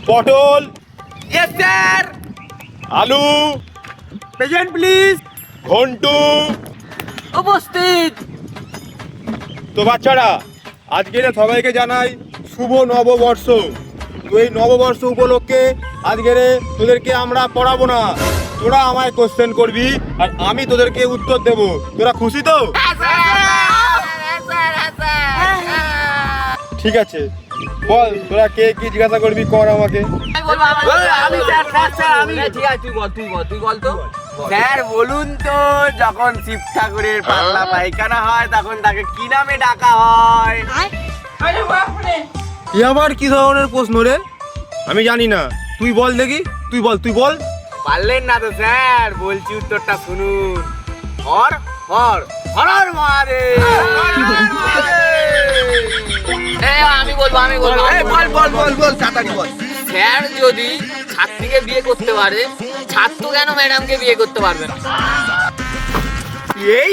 পটল, yes sir. আলু, present please. Ghantu. উপস্থিত। তো বাচ্চারা, আজকে সবাইকে জানাই শুভ নববর্ষ। তো এই নববর্ষ উপলক্ষে আজকে তোদেরকে আমরা পড়াবো না, তোরা আমায় কোশ্চেন করবি আর আমি তোদেরকে উত্তর দেব। তোরা খুশি তো? ঠিক আছে, বল তোরা কে কি জিজ্ঞাসা করবি, কর আমাকে। আমি স্যার স্যার আমি। ঠিক আছে তুই বল তো। স্যার বলুন তো, যখন শিব ঠাকুরের পাতলা পায়খানা হয় তখন তাকে কি নামে ডাকা হয়? এ আবার কি ধরনের প্রশ্ন রে? আমি জানি না, তুই বল দেখি। তুই বল। পারলেন না তো স্যার, বলছি উত্তরটা শুনুন। হর হর হর মহাদেব। আমি বলবো বল তাড়াতাড়ি বল। স্যার যদি ছাত্রীকে বিয়ে করতে পারে, ছাত্র কেন ম্যাডামকে বিয়ে করতে পারবে না? এই